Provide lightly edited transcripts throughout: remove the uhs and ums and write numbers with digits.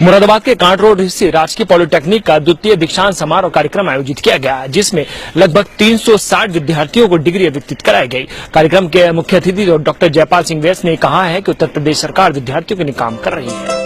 मुरादाबाद के can't road स्थित राजकीय पॉलिटेक्निक का द्वितीय दीक्षांत समारोह कार्यक्रम आयोजित किया गया, जिसमें लगभग 360 विद्यार्थियों को डिग्री वितरित कराई गई। कार्यक्रम के मुख्य अतिथि डॉक्टर जयपाल सिंह व्यास ने कहा है कि उत्तर प्रदेश सरकार विद्यार्थियों के लिए काम कर रही है।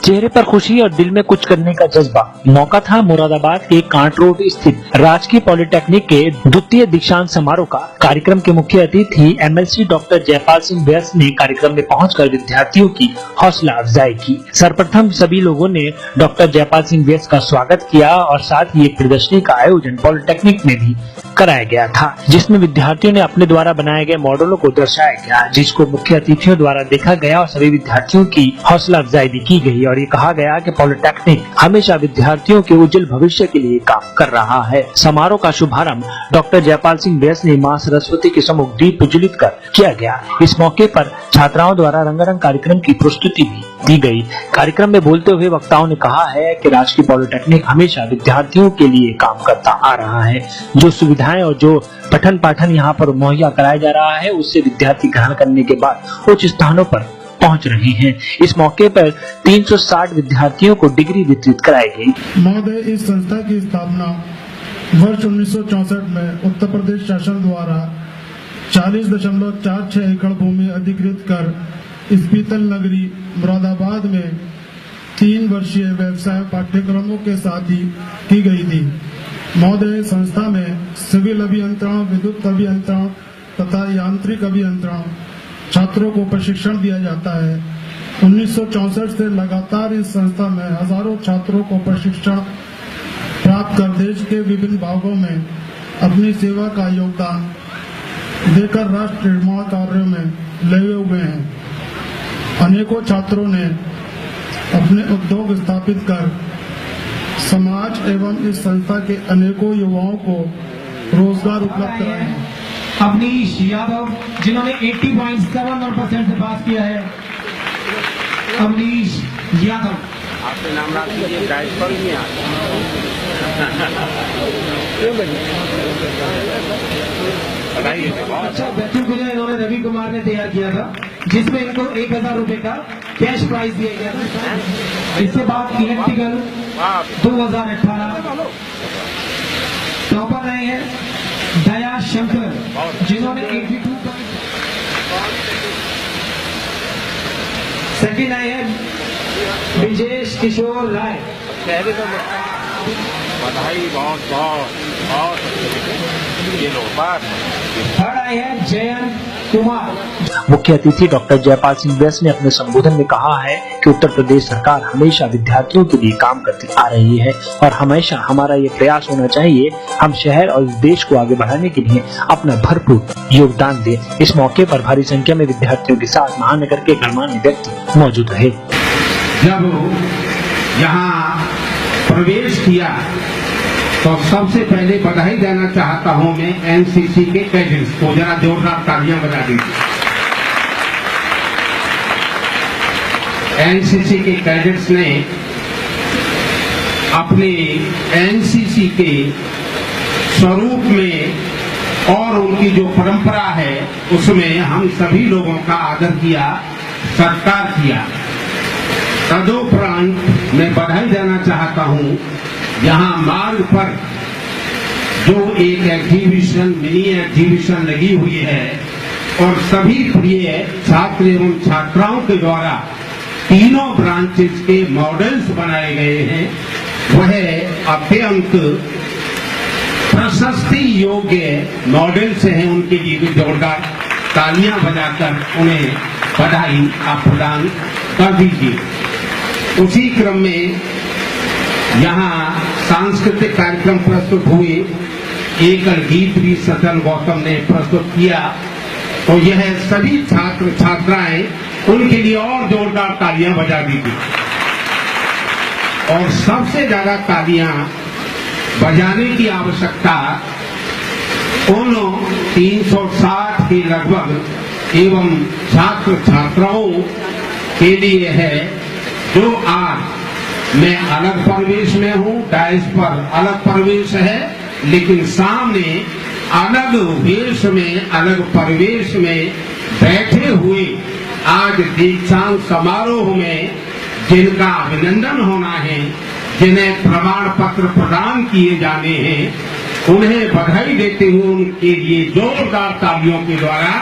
चेहरे पर खुशी और दिल में कुछ करने का जज्बा। मौका था मुरादाबाद के कांट रोड स्थित राजकीय पॉलिटेक्निक के द्वितीय दीक्षांत समारोह का। कार्यक्रम के मुख्य अतिथि एमएलसी डॉक्टर जयपाल सिंह व्यास ने कार्यक्रम में पहुंचकर विद्यार्थियों की हौसला अफजाई की। सर्वप्रथम सभी लोगों ने डॉक्टर जयपाल सिंह व्यास का स्वागत किया और साथ ही एक प्रदर्शनी का आयोजन पॉलिटेक्निक में भी कराया गया था, जिसमें विद्यार्थियों ने अपने द्वारा बनाए गए मॉडलों को दर्शाया गया, जिसको मुख्य अतिथियों द्वारा देखा गया और सभी विद्यार्थियों की हौसला अफजाई भी की गई और ये कहा गया कि पॉलिटेक्निक हमेशा विद्यार्थियों के उज्जवल भविष्य के लिए काम कर रहा है। समारोह का शुभारंभ डॉक्टर जयपाल सिंह व्यास ने मां सरस्वती के सम्मुख दीप प्रज्वलित कर किया गया। इस मौके पर छात्राओं द्वारा रंगारंग कार्यक्रम की प्रस्तुति भी दी गई। कार्यक्रम में बोलते हुए वक्ताओं ने कहा है कि राजकीय पॉलिटेक्निक हमेशा विद्यार्थियों के लिए काम करता आ रहा है। जो सुविधाएं और जो पठन पाठन यहाँ पर मुहैया कराया जा रहा है, उससे विद्यार्थी ग्रहण करने के बाद उच्च स्थानों पर पहुंच रहे हैं। इस मौके पर 360 विद्यार्थियों को डिग्री वितरित कराई गई। महोदय, इस संस्था की स्थापना वर्ष 1964 में उत्तर प्रदेश शासन द्वारा 40.46 एकड़ भूमि अधिकृत कर स्पीतल नगरी मुरादाबाद में 3 वर्षीय व्यवसाय पाठ्यक्रमों के साथ ही की गई थी। महोदय, संस्था में सिविल अभियंत्रण, विद्युत अभियंत्रण तथा यांत्रिक अभियंत्रण छात्रों को प्रशिक्षण दिया जाता है। 1964 से लगातार इस संस्था में हजारों छात्रों को प्रशिक्षण प्राप्त कर देश के विभिन्न भागों में अपनी सेवा का योगदान देकर राष्ट्र निर्माण कार्यों में लगे हुए हैं। अनेकों छात्रों ने अपने उद्योग स्थापित कर समाज एवं इस संस्था के अनेकों युवाओं को रोजगार उपलब्ध कराए हैं। अवनीश यादव, जिन्होंने 80.71% से पास किया है। अवनीश यादव, आपके नाम रख दीजिए, डाइट पर नहीं अच्छा बैठक के लिए इन्होंने रवि कुमार ने तैयार किया था, जिसमें इनको 1000 रुपए का कैश प्राइज दिया गया था। इसके बाद इलेक्ट्रिकल 2018 टॉपर रहे हैं दया शंकर, जिन्होंने 82 सेकंड आए हैं विजेश किशोर राय। बधाई बहुत ये लोग बात। थर्ड आए हैं जयंत कुमार। मुख्य अतिथि डॉक्टर जयपाल सिंह व्यास ने अपने संबोधन में कहा है कि उत्तर प्रदेश सरकार हमेशा विद्यार्थियों के लिए काम करती आ रही है और हमेशा हमारा ये प्रयास होना चाहिए हम शहर और इस देश को आगे बढ़ाने के लिए अपना भरपूर योगदान दें। इस मौके पर भारी संख्या में विद्यार्थियों के साथ महानगर के गणमान्य व्यक्ति मौजूद रहे। जब यहाँ प्रवेश किया तो सबसे पहले बधाई देना चाहता हूं मैं एनसीसी के कैडेट्स को। जरा जोरदार तालियां बजा दीजिए। एनसीसी के कैडेट्स ने अपने एनसीसी के स्वरूप में और उनकी जो परंपरा है उसमें हम सभी लोगों का आदर किया, सत्कार किया। तदुपरांत मैं बधाई देना चाहता हूं यहाँ मार्ग पर जो एक एग्जीबिशन, मिनी एग्जीबिशन लगी हुई है और सभी प्रिय छात्र एवं छात्राओं के द्वारा तीनों ब्रांचेस के मॉडल्स बनाए गए हैं, वह अत्यंत प्रशस्ति योग्य मॉडल्स हैं। उनके लिए भी जोरदार तालियां बजाकर उन्हें बधाई आप प्रदान कर दीजिए। उसी क्रम में यहाँ सांस्कृतिक कार्यक्रम प्रस्तुत हुए, एकल गीत भी सचल गौतम ने प्रस्तुत किया, तो यह सभी छात्र छात्राएं उनके लिए और जोरदार तालियां बजा दीजिए। और सबसे ज्यादा तालियां बजाने की आवश्यकता उन 360 के लगभग एवं छात्र छात्राओं के लिए है जो आज मैं अलग परिवेश में हूँ, डायस पर अलग परिवेश है, लेकिन सामने अलग वेश में अलग परिवेश में बैठे हुए आज दीक्षांत समारोह में जिनका अभिनंदन होना है, जिन्हें प्रमाण पत्र प्रदान किए जाने हैं, उन्हें बधाई देते हुए उनके लिए जोरदार तालियों के द्वारा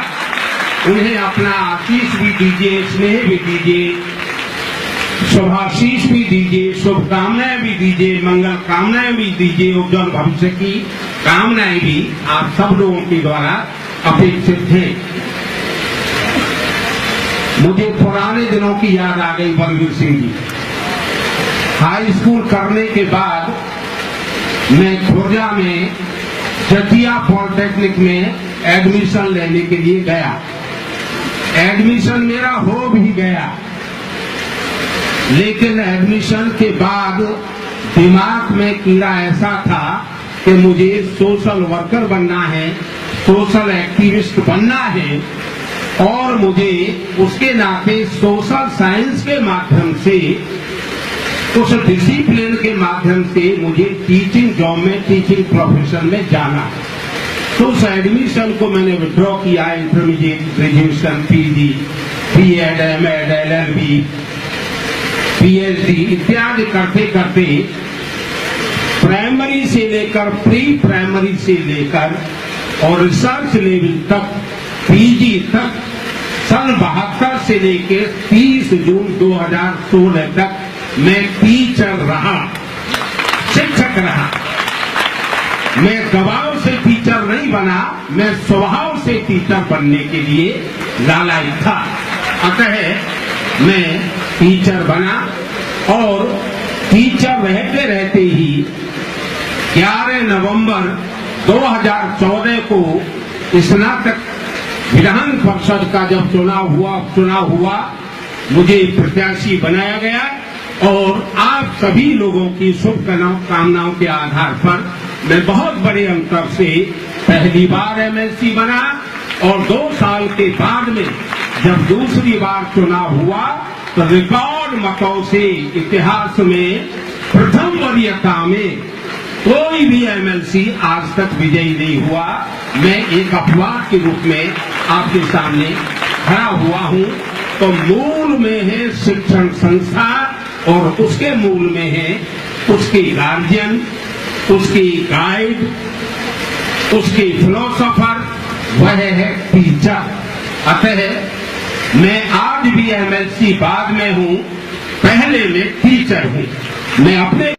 उन्हें अपना आशीष भी दीजिए, स्नेह भी दीजिए, शुभाशीष भी दीजिए, शुभकामनाएं भी दीजिए, मंगल कामनाएं भी दीजिए, उज्जवल भविष्य की कामनाएं भी आप सब लोगों के द्वारा अपेक्षित है। मुझे पुराने दिनों की याद आ गई बलवीर सिंह जी। हाई स्कूल करने के बाद मैं खुर्जा में जटिया पॉलिटेक्निक में एडमिशन लेने के लिए गया। एडमिशन मेरा हो भी गया, लेकिन एडमिशन के बाद दिमाग में कीड़ा ऐसा था कि मुझे सोशल वर्कर बनना है, सोशल एक्टिविस्ट बनना है, और मुझे उसके नाते सोशल साइंस के माध्यम से, उस डिसिप्लिन के माध्यम से मुझे टीचिंग जॉब में, टीचिंग प्रोफेशन में जाना है। तो उस एडमिशन को मैंने विड्रॉ किया। Intermediate, graduation, PG, BEd, MEd, LLB, PhD इत्यादि करते करते प्राइमरी से लेकर प्री प्राइमरी से लेकर और रिसर्च लेवल तक, पीजी तक, सन 72 से लेकर 30 जून 2016 तक मैं टीचर रहा, शिक्षक रहा। मैं दबाव से टीचर नहीं बना, मैं स्वभाव से टीचर बनने के लिए लालायित था। अतः मैं टीचर बना और टीचर रहते रहते ही 11 नवंबर 2014 को स्नातक विधान परिषद का जब चुनाव हुआ, मुझे प्रत्याशी बनाया गया और आप सभी लोगों की शुभकामनाओं के आधार पर मैं बहुत बड़े अंतर से पहली बार एमएलसी बना और 2 साल के बाद में जब दूसरी बार चुनाव हुआ तो रिकॉर्ड मतों से इतिहास में प्रथम वरीयता में कोई भी एमएलसी आज तक विजयी नहीं हुआ। मैं एक अपवाद के रूप में आपके सामने खड़ा हुआ हूं। तो मूल में है शिक्षण संस्था और उसके मूल में है उसके गार्जियन, उसकी गाइड, उसकी फिलोसोफर, वह है टीचर। अतः मैं आज भी एमएलसी बाद में हूं, पहले में टीचर हूं। मैं अपने